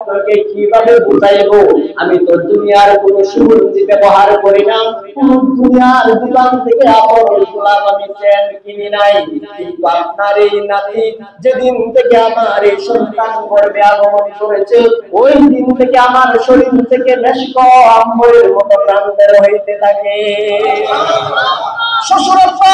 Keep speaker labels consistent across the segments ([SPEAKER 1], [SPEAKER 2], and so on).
[SPEAKER 1] আপনাকে কিভাবে বুঝাইবো, আমি তো দুনিয়ার কোনো সুগন্ধি ব্যবহার করি না, কোন দুনিয়ার দোকান থেকে আপন গোলাপ আমি চেন কিনি নাই, কিন্তু আপনার এই নাতি যেদিন থেকে আমার এই সন্তান গর্ভে আগমন করেছে, ওই দিন থেকে আমার শরীর থেকে মেশক আম্বরের মতো প্রাণ বের হইতে থাকে। শ্বশুরাব্বা,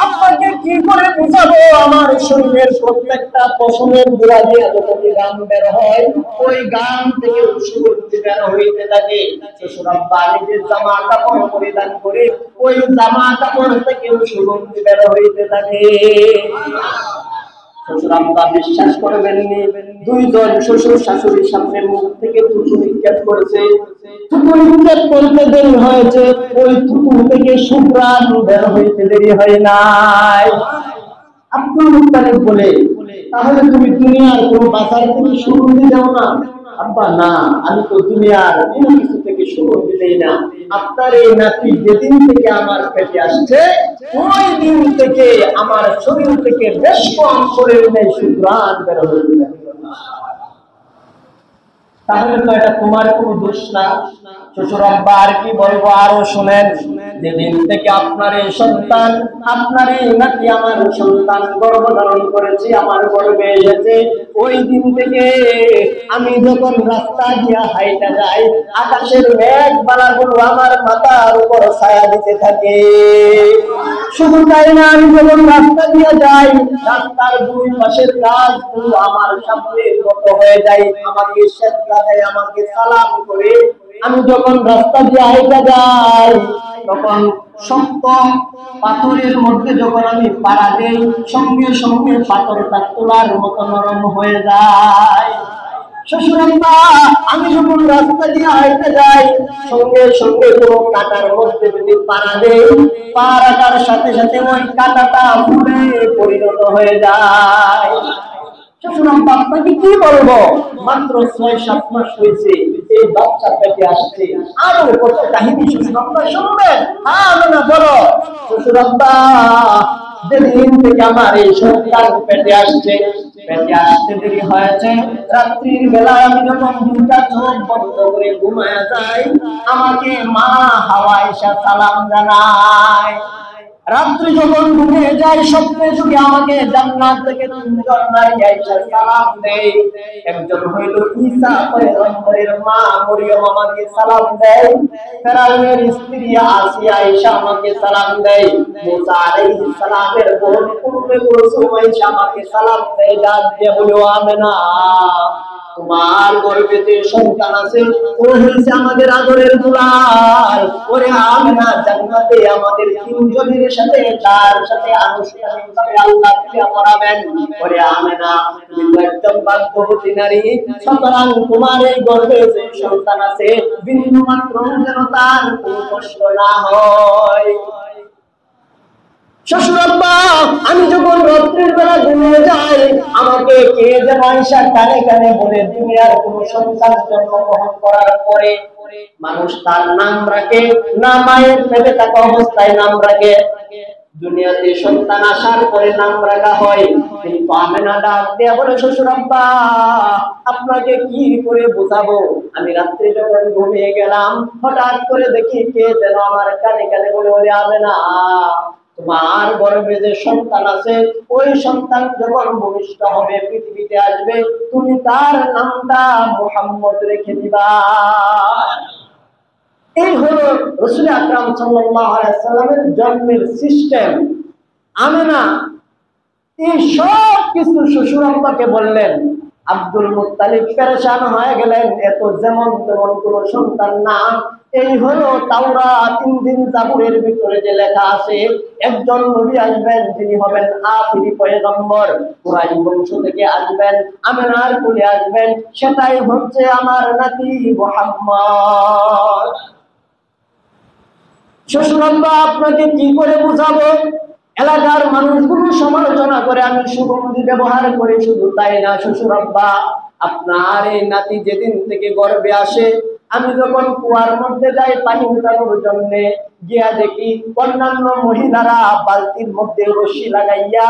[SPEAKER 1] আপনাকে কি করে বুঝাবো, আমার শরীরের প্রত্যেকটা পশমের গোড়া দিয়ে যতটি গান বের হয়, ওই গান থেকে সুগন্ধি বের হইতে থাকে। শ্বশুরাব্বা নিজের জামা কাপড় পরিধান করে ওই জামা কাপড় থেকে সুগন্ধি বের হইতে থাকে। শ্বশুরাব্বা বিশ্বাস করবেননি, দুইজন শ্বশুর শাশুড়ির সামনে মুখ থেকে থুতু নিক্ষেপ করেছে। থুতু নিক্ষেপ করতে দেরি হয়েছে, ওই থুতু থেকে সুঘ্রাণ বের হইতে দেরি হয় নাই। আব্দুল মুত্তালিব বলে, তাহলে তুমি দুনিয়ার কোন বাজার থেকে সুগন্ধি দাও না? আব্বা না, আমি তো দুনিয়ার কোন কিছু থেকে সুগন্ধি দেই না। আপনার এই নাতি যেদিন থেকে আমার পেটে আসছে, ওই দিন থেকে আমার শরীর থেকে বেশ কম করে সুঘ্রাণ বের হইতে থাকে। তাহলে তো এটা তোমার কোনো দোষ না। শ্বশুরাব্বা আর কি বলবো, আরো শুনেন, যেদিন থেকে আপনার এই সন্তান, আপনার এই নাতি আমার সন্তান গর্ভধারণ করেছে, আমার গর্ভে এসেছে, ওই দিন থেকে আমি যখন রাস্তা দিয়া হাইটা যাই, আকাশের মেঘ বালাগুলো আমার মাথার উপর ছায়া দিতে থাকে। শুধু তাই না, আমি যখন রাস্তা দিয়ে যাই, রাস্তার দুই পাশের গাছগুলো আমার সামনে মত হয়ে যায়, আমাকে শ্রদ্ধা দেয়, আমাকে সালাম করে। আমি যখন রাস্তা দিয়ে হাইটা যাই, তখন শক্ত পাথরের মধ্যে যখন আমি পাড়া দেই, সঙ্গে সঙ্গে পাথরটা তোলার মতো নরম হয়ে যায়। শ্বশুরাব্বা, আমি যখন রাস্তা দিয়ে হাইতে যাই, সঙ্গে সঙ্গে কোনো কাঁটার মধ্যে যদি পাড়া দেই, পা রাখার সাথে সাথে ওই কাঁটাটা ফুলে পরিণত হয়ে যায়। শ্বশুরাব্বা, আপনাকে কি বলবো, মাত্র 6-7 মাস হয়েছে, এই বাচ্চা পেটে আসছে, আরো কত কাহিনী শ্বশুরাব্বা শুনবেন। হ্যাঁ না, বলো। শ্বশুরাব্বা, যেদিন থেকে আমার এই সন্তান পেটে আসছে, পেটে আসতে দেরি হয়েছে, রাত্রির বেলায় আমি যখন দুটা চোখ বন্ধ করে ঘুমায়া যাই, আমাকে মা হাওয়া এসে সালাম জানায়। রাত্রি যখন ঘুমিয়ে যায়, স্বপ্নে যুগে আমাকে জান্নাত থেকে 3 জন নারী আয়েশা সালাম দেয়। একজন হইল ঈসা পয়গম্বরের মা মরিয়ম আমাকে সালাম দেয়, ফেরাউনের স্ত্রী আসিয়া আয়েশা আমাকে সালাম দেয়, মুসা আলাইহিস সালামের বোন উম্মে কুলসুম আয়েশা আমাকে সালাম দেয়। ডাক দিয়ে বলো, আমেনা, তোমার গর্ভে যে সন্তান আছে, ও হইছে আমাদের আদরের দুলাল। ওরে আমেনা, জান্নাতে আমাদের 3 জনের সাথে তার সাথে আনুষ্ঠানিকভাবে আল্লাহ বিয়া করাবেন। ওরে আমেনা, তুমি তো একদম ভাগ্যবতী নারী, সুতরাং তোমার এই গর্ভে যে সন্তান আছে, বিন্দু মাত্র যেন তার কোনো কষ্ট না হয়। শ্বশুরাব্বা, আমি যখন রাত্রির বেলা ঘুমিয়ে যাই, আমাকে কে যেন আয়েশা কানে কানে বলে, দুনিয়ার কোন সন্তান জন্মগ্রহণ করার পরে মানুষ তার নাম রাখে না, মায়ের পেটে থাকা অবস্থায় নাম রাখে, দুনিয়াতে সন্তান আসার পরে নাম রাখা হয়। কিন্তু আমেনা ডাক দিয়ে বলে, শ্বশুরাব্বা, আপনাকে কি করে বোঝাবো, আমি রাত্রে যখন ঘুমিয়ে গেলাম, হঠাৎ করে দেখি কে যেন আমার কানে কানে বলে, ওরে আমেনা, তোমার গর্ভে যে সন্তান আছে, ওই সন্তান যখন ভূমিষ্ঠ হবে, পৃথিবীতে আসবে, তুমি তার নামটা মুহাম্মদ রেখে দিবা। এই হলো রাসূল আকরাম সাল্লাল্লাহু আলাইহি ওয়াসাল্লামের জন্মের সিস্টেম। আমেনা এই সব কিছু শ্বশুরাব্বাকে বললেন। আব্দুল মুত্তালিব পেরেশান হয়ে গেলেন, এত যেমন তেমন কোন সন্তান না। এই হলো তাওরাত, ইনজিল, জাবুরের ভিতরে যে লেখা আছে, একজন নবী আসবেন, তিনি হবেন আখিরি পয়গম্বর, কুরাইশ বংশ থেকে আসবেন, আমেনার কোলে আসবেন, সেটাই হচ্ছে আমার নাতি মুহাম্মদ। শ্বশুরাব্বা, আপনাকে কি করে বুঝাবো, এলাকার মানুষগুলো সমালোচনা করে আমি সুগন্ধি ব্যবহার করি, শুধু তাই না শ্বশুরাব্বা, আপনার এই নাতি যেদিন থেকে গর্ভে আসে, আমি যখন কুয়ার মধ্যে যাই পানি উঠানোর জন্য, গিয়া দেখি অন্যান্য মহিলারা বালতির মধ্যে রশি লাগাইয়া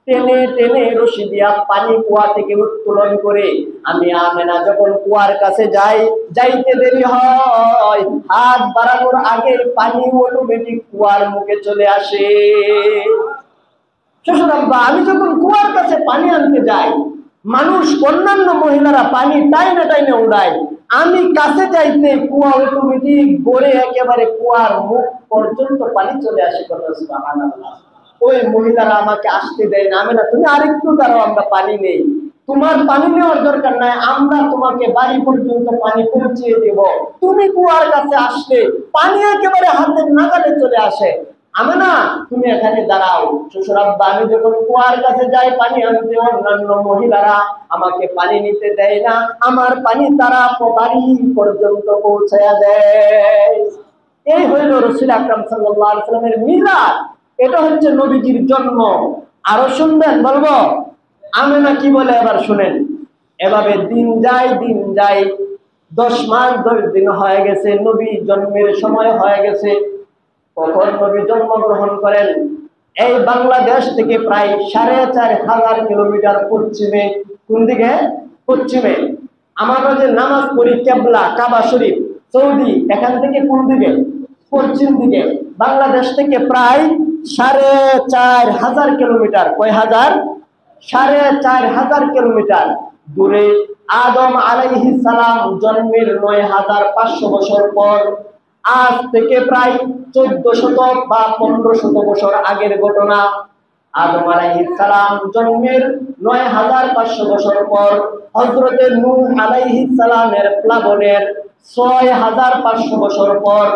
[SPEAKER 1] টেনে টেনে রশি দিয়া পানি কুয়া থেকে উত্তোলন করে আমি আমেনা যখন কুয়ার কাছে যাই, যাইতে দেরি হয়, হাত বাড়ানোর আগে পানি অটোমেটিক কুয়ার মুখে চলে আসে। শ্বশুর আব্বা, আমি যখন কুয়ার কাছে পানি আনতে যাই, মানুষ অন্যান্য মহিলারা পানি টাইনে টাইনে উড়ায়, আমি কাছে যাইতে কুয়া অটোমেটিক গড়ে একেবারে কুয়ার মুখ পর্যন্ত পানি চলে আসে। কথা সুবহানাল্লাহ। ওই মহিলারা আমাকে আসতে দেয় না, আমি না, তুমি আরেকটু দাঁড়াও, আমরা পানি নেই। তোমার পানি নেওয়ার দরকার নাই, আমরা তোমাকে বাড়ি পর্যন্ত পানি পৌঁছিয়ে দেব। তুমি কুয়ার কাছে আসলে পানি একেবারে হাতের নাগালে চলে আসে। আমি না, তুমি এখানে দাঁড়াও। শ্বশুর আব্বা, আমি যখন কুয়ার কাছে যাই পানি আনতে, অন্যান্য মহিলারা আমাকে পানি নিতে দেয় না, আমার পানি তারা বাড়ি পর্যন্ত পৌঁছায়া দেয়। এই হইল রাসূল আকরাম সাল্লাল্লাহু আলাইহি ওয়াসাল্লামের মিলাদ। এটা হচ্ছে নবীজির জন্ম। আরো শুনবেন, বলবো? আমেনা কি বলে এবার শুনেন। এভাবে দিন যায় দিন যায়, 10 মাস 10 দিন হয়ে গেছে, নবী জন্মের সময় হয়ে গেছে। কখন নবী জন্মগ্রহণ করেন? এই বাংলাদেশ থেকে প্রায় 4500 কিলোমিটার পশ্চিমে। কোন দিকে? পশ্চিমে। আমরা যে নামাজ পড়ি কেবলা কাবা শরীফ সৌদি, এখান থেকে কোন দিকে? পশ্চিম দিকে। বাংলাদেশ থেকে প্রায় 4500 কিলোমিটার। কয় হাজার? 4500 কিলোমিটার দূরে আদম আলাইহিস সালাম জন্মের 9500 বছর পর, আজ থেকে প্রায় 1400 বা 1500 বছর আগের ঘটনা। আদম আলাইহিস সালাম জন্মের 9500 বছর পর হযরতে নূহ আলাইহিস সালামের প্লাবনের 6500 বছর পর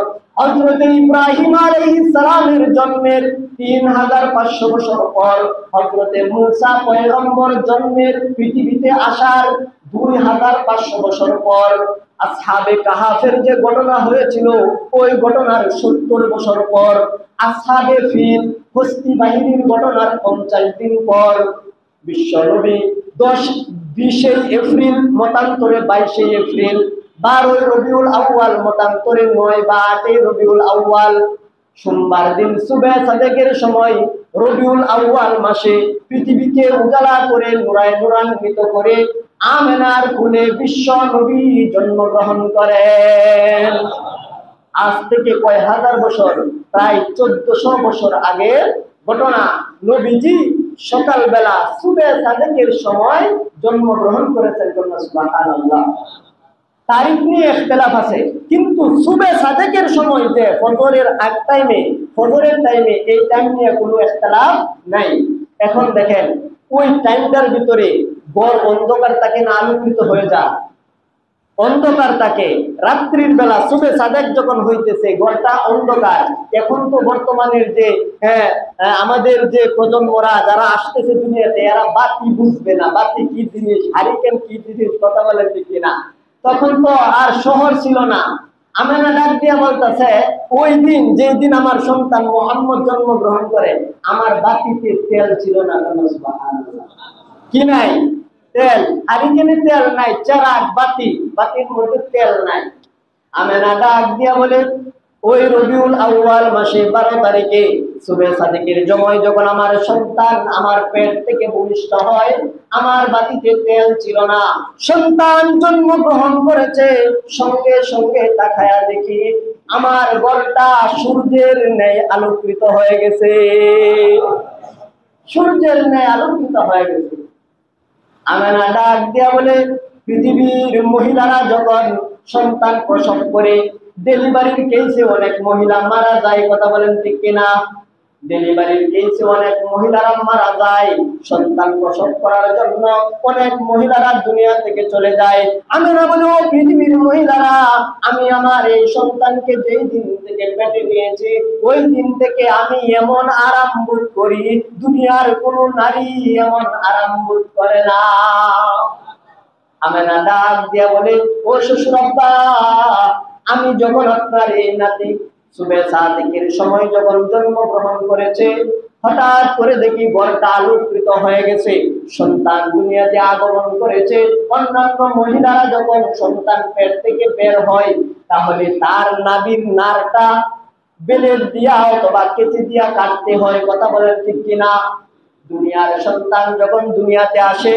[SPEAKER 1] হযরতে ইব্রাহিম আলাইহিস সালামের জন্মের 3500 বছর পর হযরতে মূসা পয়গম্বর জন্মের পৃথিবীতে আসার 2500 বছর পর আসহাবে কাহাফের যে ঘটনা হয়েছিল, ওই ঘটনার 70 বছর পর আসহাবে ফিল হস্তি বাহিনীর ঘটনার 50 দিন পর বিশ্বনবী 20 এপ্রিল মতান্তরে 22 এপ্রিল 12 রবিউল আউয়াল মতান্তরে 9 বা 8 রবিউল আউয়াল সোমবার দিন সুবে সাদেকের সময় রবিউল আউয়াল মাসে পৃথিবীকে উজালা করে নূরায় নূরান্বিত করে আমেনার কোলে বিশ্ব নবী জন্মগ্রহণ করেন। আজ থেকে কয় হাজার বছর? প্রায় 1400 বছর আগের ঘটনা। নবীজি সকালবেলা সুবে সাদেকের সময় জন্মগ্রহণ করেছেন। সুবহানাল্লাহ। তারিখ নিয়ে ইখতিলাফ আছে, কিন্তু সুবে সাদেকের সময় যে ফজরের আগ টাইমে, ফজরের টাইমে, এই টাইম নিয়ে কোনো ইখতিলাফ নাই। এখন দেখেন, ওই টাইমটার ভিতরে ঘর অন্ধকার থাকে না আলোকিত হয়ে যায়? অন্ধকার থাকে। রাত্রির বেলা সুবে সাদেক যখন হইতেছে ঘরটা অন্ধকার। এখন তো বর্তমানের যে আমাদের যে প্রজন্মরা যারা আসতেছে দুনিয়াতে, এরা বাতি বুঝবে না, বাতি কি জিনিস, হারিকেন কি জিনিস, কথা বলেন ঠিক কিনা? তখন তো আর শহর ছিল না। আমেনা ডাক দিয়া বলতেছে, ওই দিন যেই দিন আমার সন্তান মুহাম্মদ জন্মগ্রহণ করে, আমার বাতিতে তেল ছিল না। কি নাই? তেল। হারিকেনে তেল নাই, চারাক বাতি, বাতির মধ্যে তেল নাই। আমেনা ডাক দিয়া বলে, ওই রবিউল আউয়াল মাসে 12 তারিখে সুবে সাদেকের সময় যখন আমার সন্তান আমার পেট থেকে ভূমিষ্ঠ হয়, আমার বাতিতে তেল ছিল না। সন্তান জন্মগ্রহণ করেছে, সঙ্গে সঙ্গে তাকায়া দেখি আমার ঘরটা সূর্যের ন্যায় আলোকিত হয়ে গেছে। সূর্যের ন্যায় আলোকিত হয়ে গেছে। আমেনা ডাক দিয়া বলে, পৃথিবীর মহিলারা যখন সন্তান প্রসব করে, ডেলিভারির কেসে অনেক মহিলা মারা যায়, কথা বলেন ঠিক কিনা? ডেলিভারির কেসে অনেক মহিলারা মারা যায়, সন্তান প্রসব করার জন্য অনেক মহিলারা দুনিয়া থেকে চলে যায়। আমেনা বলে, ও পৃথিবীর মহিলারা, আমি আমার এই সন্তানকে যেই দিন থেকে পেটে নিয়েছি, ওই দিন থেকে আমি এমন আরাম বোধ করি, দুনিয়ার কোন নারী এমন আরাম বোধ করে না। আমেনা ডাক দিয়া বলে, ও শ্বশুর আব্বা, আমি যখন আপনার এই নাতি সুবে সাদেকের সময় যখন জন্মগ্রহণ করেছে, হঠাৎ করে দেখি ঘরটা আলোকিত হয়ে গেছে, সন্তান দুনিয়াতে আগমন করেছে। অন্যান্য মহিলারা যখন সন্তান পেট থেকে বের হয়, তাহলে তার নাভির নারটা বেলের দিয়া অথবা কেচি দিয়া কাটতে হয়, কথা বলেন ঠিক কিনা? দুনিয়ার সন্তান যখন দুনিয়াতে আসে,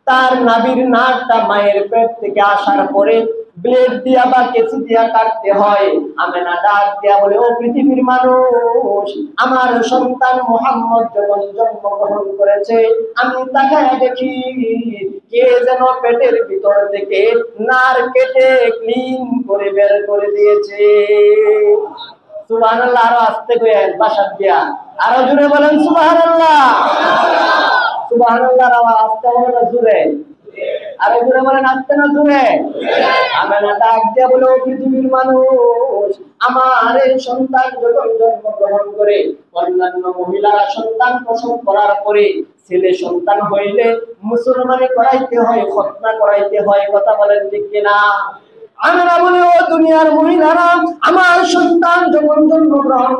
[SPEAKER 1] তার নাভির নাড়টা মায়ের পেট থেকে আসার পরে ব্লেড দিয়া বা কেঁচি দিয়া কাটতে হয়। আমেনা ডাক দিয়া বলে, ও পৃথিবীর মানুষ, আমার সন্তান মুহাম্মদ যখন জন্মগ্রহণ করেছে, আমি তাকায়া দেখি কে যেন পেটের ভিতর থেকে নার কেটে ক্লিন করে বের করে দিয়েছে। সুবহানাল্লাহ। আরো আস্তে কইেন বাসার দিয়া, আরো জোরে বলেন সুবহানাল্লাহ। সুবহানাল্লাহর আওয়াজ আস্তে হবে না জোরে? আরো জোরে বলেন, আস্তে না জোরে? আমেনা ডাক দিয়া বলে, ও পৃথিবীর মানুষ, আমার এই সন্তান যখন জন্মগ্রহণ করে, অন্যান্য মহিলারা সন্তান প্রসব করার পরে ছেলে সন্তান হইলে মুসলমানি করাইতে হয়, খতনা করাইতে হয়। কথা বলেন ঠিক কিনা? আমরা বলি, ও দুনিয়ার মহিলারা, আমার সন্তান যখন জন্মগ্রহণ